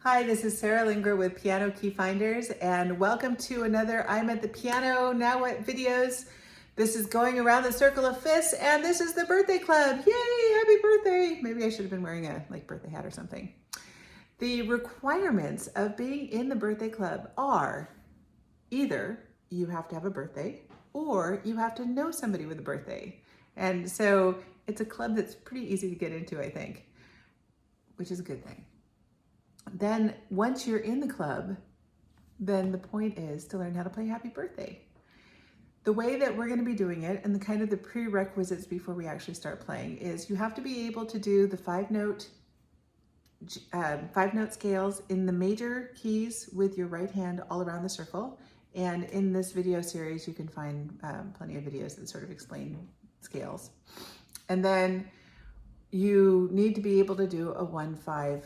Hi, this is Sarah Linger with Piano Key Finders, and welcome to another I'm at the Piano Now What videos. This is going around the circle of fists, and this is the birthday club. Yay, happy birthday. Maybe I should have been wearing a birthday hat or something. The requirements of being in the birthday club are either you have to have a birthday or you have to know somebody with a birthday. And so it's a club that's pretty easy to get into, I think, which is a good thing. Then once you're in the club, then the point is to learn how to play Happy Birthday. The way that we're going to be doing it, and the kind of the prerequisites before we actually start playing, is you have to be able to do the five note scales in the major keys with your right hand all around the circle. And in this video series, you can find plenty of videos that sort of explain scales. And then you need to be able to do a 1-5-1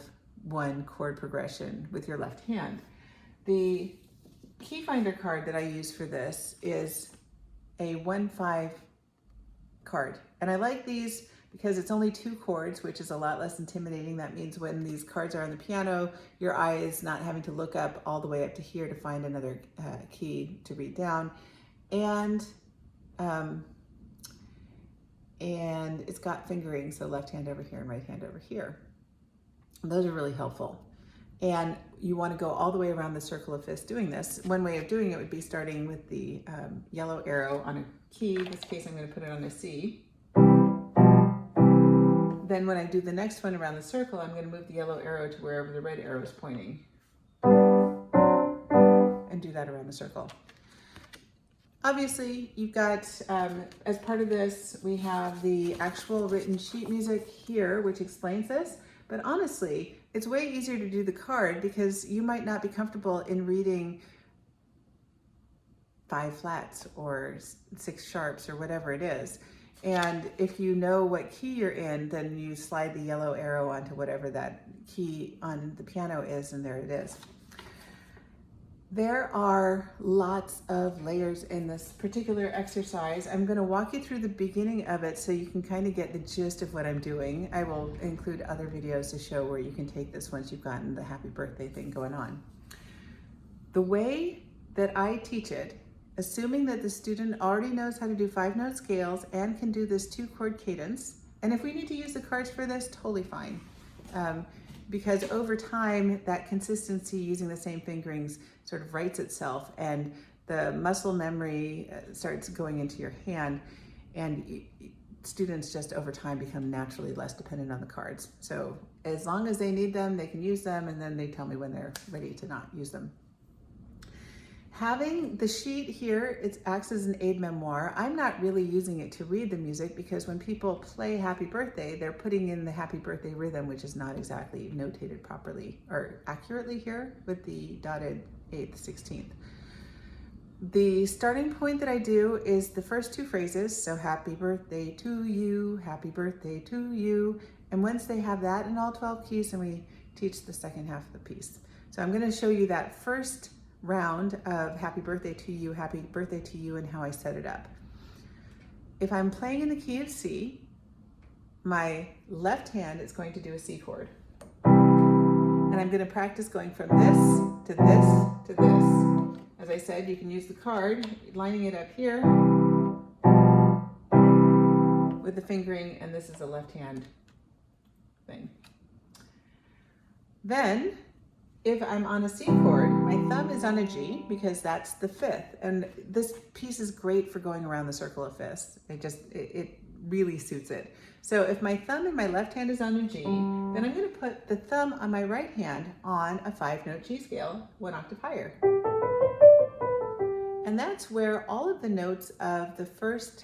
chord progression with your left hand. The key finder card that I use for this is a 1-5 card. And I like these because it's only 2 chords, which is a lot less intimidating. That means when these cards are on the piano, your eye is not having to look up all the way up to here to find another key to read down. And it's got fingering, so left hand over here and right hand over here. Those are really helpful. And you want to go all the way around the circle of fists doing this. One way of doing it would be starting with the yellow arrow on a key. In this case, I'm going to put it on a C. Then when I do the next one around the circle, I'm going to move the yellow arrow to wherever the red arrow is pointing. And do that around the circle. Obviously, you've got, as part of this, we have the actual written sheet music here, which explains this. But honestly, it's way easier to do the card because you might not be comfortable in reading 5 flats or 6 sharps or whatever it is. And if you know what key you're in, then you slide the yellow arrow onto whatever that key on the piano is, and there it is. There are lots of layers in this particular exercise. I'm going to walk you through the beginning of it so you can kind of get the gist of what I'm doing. I will include other videos to show where you can take this once you've gotten the happy birthday thing going on. The way that I teach it, assuming that the student already knows how to do 5-note scales and can do this 2-chord cadence, and if we need to use the cards for this, totally fine. Because over time, that consistency using the same fingerings sort of writes itself, and the muscle memory starts going into your hand, and students just over time become naturally less dependent on the cards. So as long as they need them, they can use them, and then they tell me when they're ready to not use them. Having the sheet here, it acts as an aid memoir. I'm not really using it to read the music because when people play Happy Birthday, they're putting in the Happy Birthday rhythm, which is not exactly notated properly or accurately here with the dotted 8th, 16th. The starting point that I do is the first 2 phrases. So happy birthday to you, happy birthday to you. And once they have that in all 12 keys, then we teach the second half of the piece. So I'm going to show you that first round of happy birthday to you, and how I set it up. If I'm playing in the key of C, my left hand is going to do a C chord. And I'm going to practice going from this to this to this. As I said, you can use the card, lining it up here with the fingering, and this is a left hand thing. Then, if I'm on a C chord, my thumb is on a G because that's the 5th. And this piece is great for going around the circle of fists. It really suits it. So if my thumb in my left hand is on a G, then I'm going to put the thumb on my right hand on a 5-note G scale, 1 octave higher. And that's where all of the notes of the first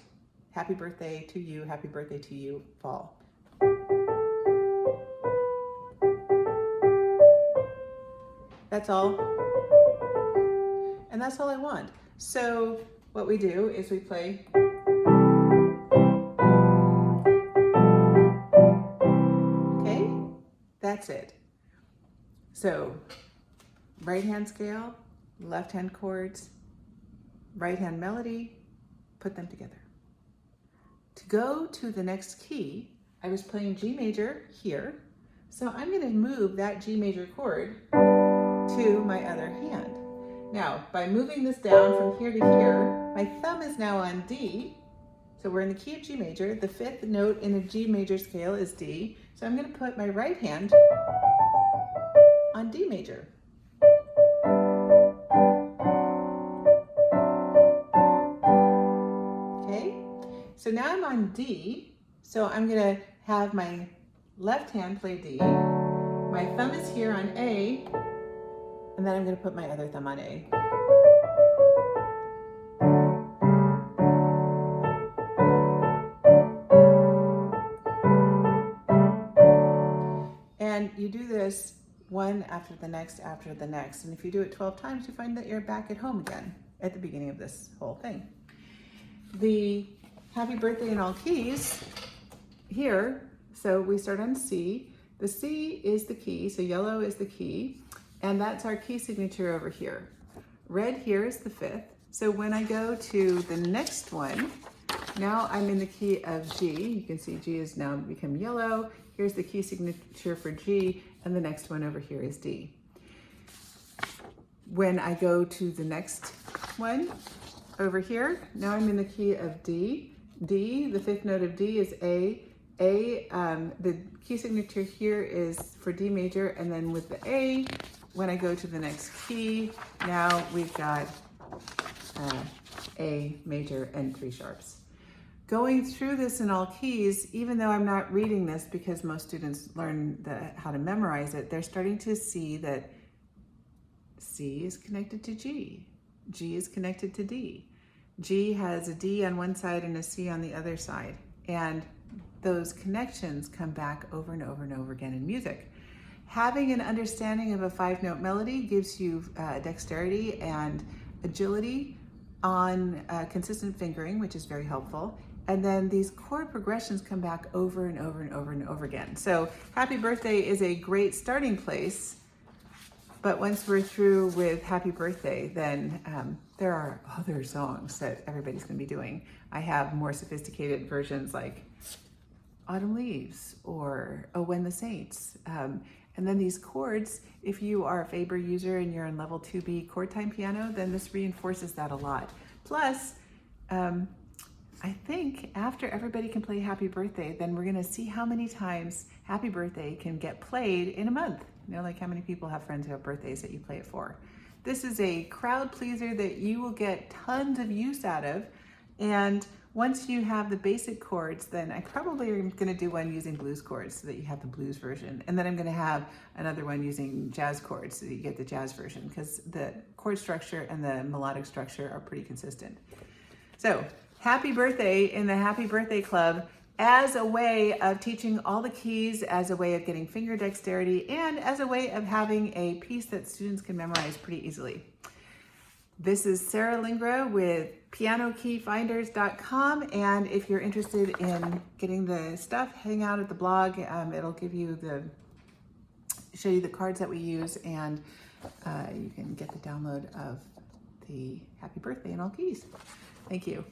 happy birthday to you fall. That's all, and that's all I want. So what we do is we play, okay? That's it. So right hand scale, left hand chords, right hand melody, put them together. To go to the next key, I was playing G major here. So I'm going to move that G major chord to my other hand. Now, by moving this down from here to here, my thumb is now on D. So we're in the key of G major. The fifth note in a G major scale is D. So I'm going to put my right hand on D major. Okay, so now I'm on D. So I'm going to have my left hand play D. My thumb is here on A, and then I'm going to put my other thumb on A. And you do this one after the next after the next. And if you do it 12 times, you find that you're back at home again at the beginning of this whole thing. The Happy Birthday in All Keys here, so we start on C. The C is the key, so yellow is the key, and that's our key signature over here. Red here is the fifth. So when I go to the next one, now I'm in the key of G. You can see G has now become yellow. Here's the key signature for G, and the next one over here is D. When I go to the next one over here, now I'm in the key of D. D, the fifth note of D is A. A, the key signature here is for D major, and then with the A, when I go to the next key, now we've got A major and 3 sharps. Going through this in all keys, even though I'm not reading this because most students learn how to memorize it, they're starting to see that C is connected to G. G is connected to D. G has a D on one side and a C on the other side. And those connections come back over and over and over again in music. Having an understanding of a 5-note melody gives you dexterity and agility on consistent fingering, which is very helpful. And then these chord progressions come back over and over and over and over again. So Happy Birthday is a great starting place, but once we're through with Happy Birthday, then there are other songs that everybody's gonna be doing. I have more sophisticated versions like Autumn Leaves or Oh When the Saints. And then these chords, if you are a Faber user and you're in level 2B chord time piano, then this reinforces that a lot. Plus, I think after everybody can play Happy Birthday, then we're gonna see how many times Happy Birthday can get played in a month. You know, like how many people have friends who have birthdays that you play it for. This is a crowd pleaser that you will get tons of use out of. And once you have the basic chords, then I probably am gonna do one using blues chords so that you have the blues version. And then I'm gonna have another one using jazz chords so that you get the jazz version, because the chord structure and the melodic structure are pretty consistent. So, Happy Birthday in the Happy Birthday Club as a way of teaching all the keys, as a way of getting finger dexterity, and as a way of having a piece that students can memorize pretty easily. This is Sarah Lingra with pianokeyfinders.com, and if you're interested in getting the stuff, hang out at the blog. It'll give you show you the cards that we use, and you can get the download of the Happy Birthday in all keys. Thank you.